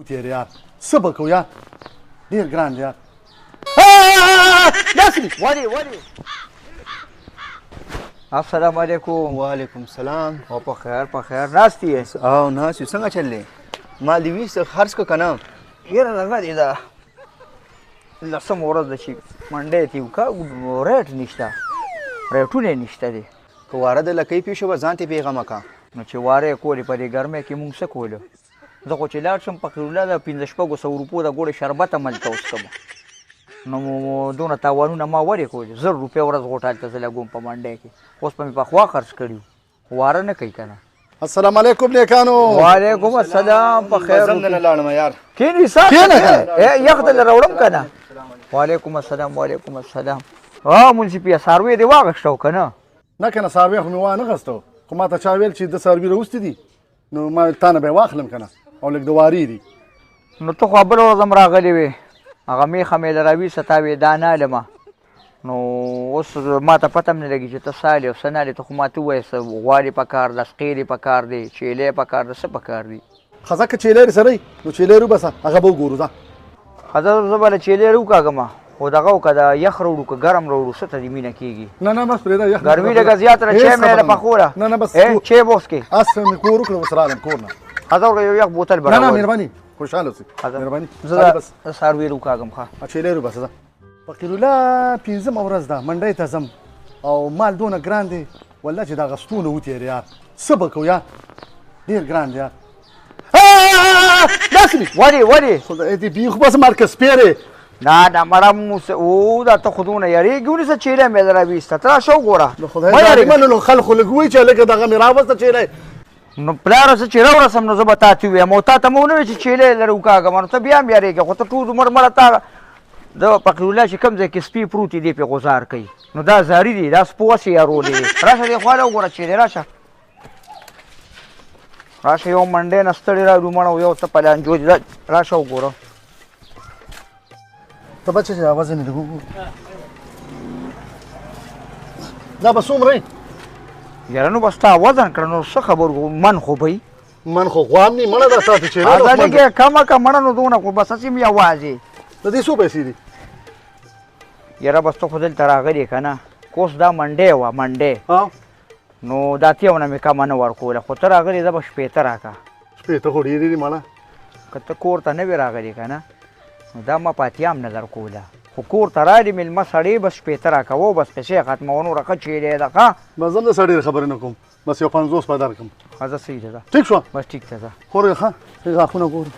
تیر یار څه به کوو یار ډېر ګران دی یار داسې ولې السلام علیکم. وعلیکم السلام. او په خیر ناست یې؟ او ناست یو. څنګه چل دی؟ ما دې ویسته خرڅ کړه که نه؟ یاره دغه دی دا لسمه ورځ ده چې منډی ته وکړه ریټ نشته ریټونه یې نشته دی. که واره د لکۍ پېښه به ځان ته بېغمه کړه. نو چې واره یې کولې په دې ګرمۍ کې مونږ څه کولو؟ زه خو چې لاړ شم فقیرالله د 1500 روپو د ګوړې شربت هملته وڅښم نو دونه تاوانونه ما ولې کولې 1000 روپۍ ورځ غوټه هلته زه لګوم په منډی کې اوس به مې پخوا خرڅ کړي واره نه کوي که نه. السلام علیکم نیکانو. وعلیکم السلام. په خیر زم نه لاړم یار. کښېنې سا یخ دله راوړم که نه. وعلیکم السلام. منصفي څاروی دې واغېشته که نه؟ نه که نه څاروی خو مې وانغېستو خو ما ته چا ویل چې د څاروي راوستي دي نو ما تا نه به یې واخلم که نه او لږ د وارې دي. نو ته خو بله ورځ هم راغلې وې هغه میخه مې له راویسته تا وې دا نالمه نو اوس ما ته پته هم نه لګي چې ته سالې او څه نالې ته خو ما ته ووایې څه غواړې په کار ده سقیر په کار دی چیلی په کار ده څه په کار دي؟ ښه که چیلی سره یي نو چیلی روباسه هغه به وګورو ځه. ښه زه به له چیلی روکاږم خو دغه وکړه د یخ راوړو که ګرم راوړو څه ته دې مینه کېږي؟ نه بس پرېږده یخ ګرمي لږه زیاته ده چای مې له پخوله نه بس چای به اوس کې اس مې کور وکړه اوس راغلم کور نه. ښه زه یو یخ بوتل به نه مهرباني خوشحاله اوسئ مهرباني. زه څاروي روکاږم ښه چیلی روباسه ځه. فقیرالله 5مه ورځ ده منډۍ ته ځم او مال دونه ګران دی والله چې د اغوستونه وتېر یار څه به کوو یار ډېر ګران دی یار. داسې مې ولې خدای دې بي خو بس مارکه سپېرې نه مړه او دا ته خو دونه یارېږي ونیسه چیلی مې در راویسته ته راشه وګوره. د خدای ډالۍ نو خلکو لږ وایي چې لږه دغه مې راوسته چیلی نو پلاره څه چې راورسم نو زه به تا ته ووایم او تا ته مې ونه ویل چې چیلی لرې وکاږم نو ته بیا هم یارېږې خو ته ټول عمر مړه تا د فقیرالله چې کوم ځای کې سپي پروت دی پې غزار کوي نو دا زاري دی دا سپو هسې یارولې راشه دې خواله وګوره چیلی راشه یو منډی نه ستړې راوړو مړه یو څه پلانجو دی راشه وګوره. ته بچه چې اواز یې نه دی وګورو دا به څومره یي؟ یاره نو بس تا وزن کړه نو څه خبر من خو به من خو غوام نه مړه ده تا ته چیرې دا لږه کمه که مړه نو دونه خو بس هسې مې یوازې د دې څو پیسې دي؟ یاره بس ته خو دلته راغلې که نه اوس دا منډی وه منډی نو دا تیونه مې کمه نه ورکوله خو ته راغلې ده به 15 راکړه. 15 خو ډېرې دي مړه که ته کور ته نه وې راغلې که نه نو دا ما پاتیام نه درکوله خو کور ته راغلې مېلمه سړی بس 15 راکوه بس پیسې ختمه نوره ښه چیرې ده ښه بس زه هم داسې ډېرې خبرې نه کوم بس یو 50 به درکړم. ښه ځه صحیح ده ټیک شوه بس ټیک ده ځه خورې ښه غاښونه ګورو.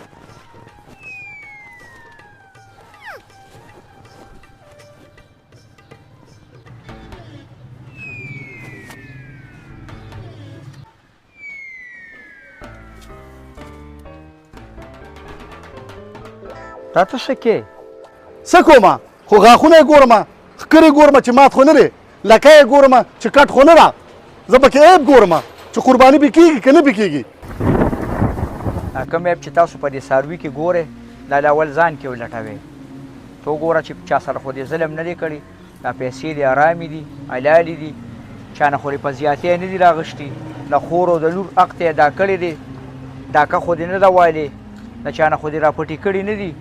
دا ته څه کې څه کومه خو غاښونه یې ګورمه ښکرې ګورمه چې مات خو نه دی لکه یې ګورمه چې کټ خو نه ده زه پکې عیب ګورمه چې قرباني به کېږي که نه به کېږي. کوم عیب چې تاسو په دې څاروي کې ګورئ دا اول ځان کې ولټوئ ته وګوره چې چا سره خو دې ظلم نه دی کړی دا پیسې دي ارامې دي حلالې دي چا نه خو دې په زیاتې نه دي راغشتي د خور او د لور حق ته یې ادا کړی دی ډاکه خو دې نه ده وایلې د چا نه خو دې راپټې کړي نه دي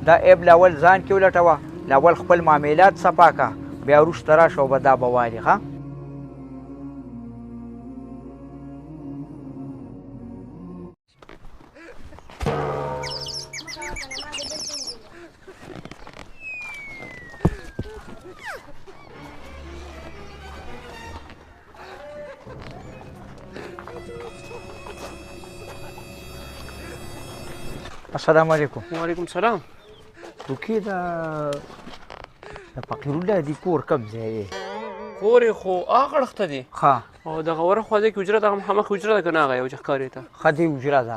دا عیب لاول ځان کې ولټوه لاول خپل معاملات صفا که بیا وروسته راشه او به دا به والې ښه. السلام علیکم. وعلیکم السلام. روکې د فقیرالله دې کور کوم ځای دی؟ کور یې خو هغه اړخ ته دی ښه او دغه وره خوا دی کې حجره دغه مخامخ حجره ده که نه هغه یو چې ښکاري ته ښه دې حجره ده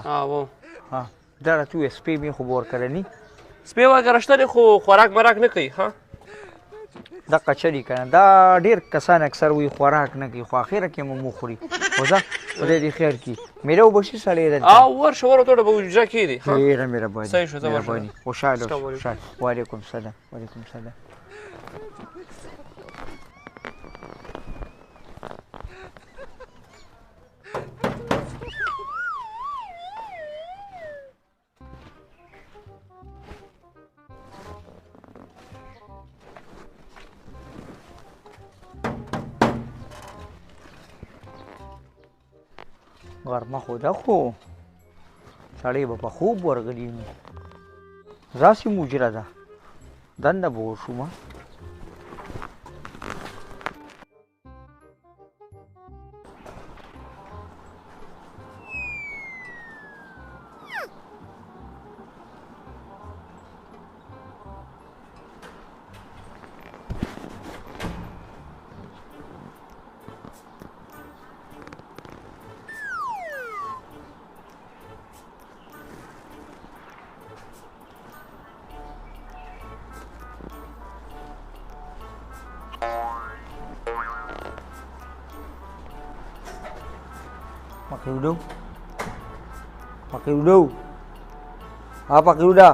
ها دا راته ووایه سپی مې خو به ورکړني سپی وغیره شته دی خو خوراک مراک نه کوي ها دقه چلي که نه دا ډېر کسان اکثر وایي خوراک نه کوي خو اخره کې مو خوري خو ځه خدای دې خیر کړي میله اوبه شي سړی دلته ورشه ورته به حجره کې دی ډېره مهرباني صحیح شو زه مهرباني خوشحاله اوسه وعلیکم السلام وعلیکم السلام. غرمه خو ده خو سړی به په خوب ورغلی نو داسې مجره ده دنده به وشومه Pakai udung. Pakai udung. Pakai udah.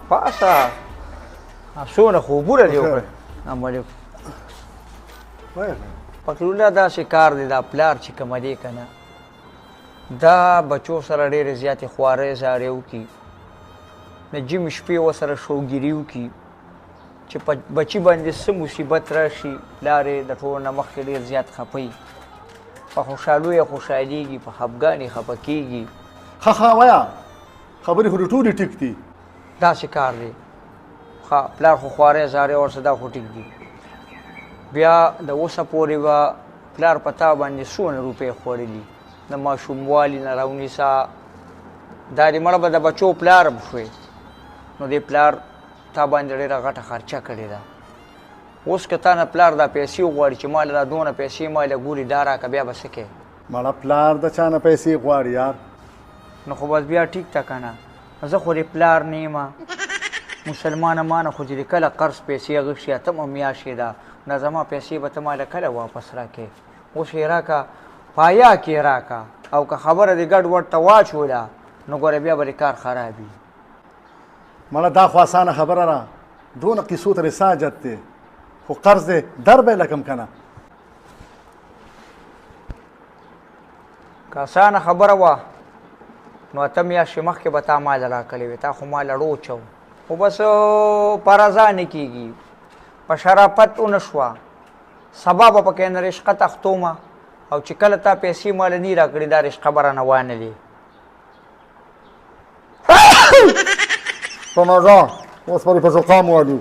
Pasa. Asuna khubura دی وکړه. عملیک. پکې ولا دا شکار دی دا پلار چې کوم دی کنه. دا بچو سره ډېر زیاتې خوارې زاریو کی. نه جیم شپې وسره شوګیریو کی. چې بچی باندې څه مصیبت راشي پلارې د ټولو نه مخکې ډېر زیات خفوي په خوشحالو یې خوشحالېږي په خفګان یې خفه کېږي ښه وایه خبرې خو د ټولې ټیک دي داسې کار دی پلار خو خوارې زارې ورسه دا خو ټیک دي بیا د اوسه پورې به پلار په تا باندې څونه روپۍ خوړلي د ماشوموالي نه راونیسه دا دې مړه به د بچو پلار هم شوې نو دې پلار تا باندې ډېره غټه خرچه کړې ده اوس که تا نه پلار دا پیسې وغواړي چې ماله دا دونه پیسې ماله ګوري دا راکړه بیا به څه کوې مړه پلار د چا نه پیسې غواړي یار نو خو بس بیا ټیک ته که نه زه خو دې پلار نه یم مسلمانه مانه خو چې دې کله قرض پیسې اخیستې اتمه میاشتې ده دا زما پیسې به ته ماله کله واپس راکړې اوس یې راکړه پایا کې یې راکړه او که خبره دې ګډ وډ ته واچوله نو ګوره بیا به دې کار خراب وي مړه دا خو اسانه خبره ده دونه قیسو ته رساجت دی خو قرض دی در به یې لکم که نه که اسانه خبره وه نو اته میاشتې مخکې به تا ماله راکړې وې تا خو ماله روچو خو بس په رضا نه کېږي په شرافت ونه شوه سبا به پکې نه رشقه تختومه او چې کله تا پیسې ماله نی راکړې دا رشقه به رانه وانلې Pomożą, gospody pożokam ładnie.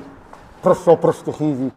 Prosto, prosto, chwili.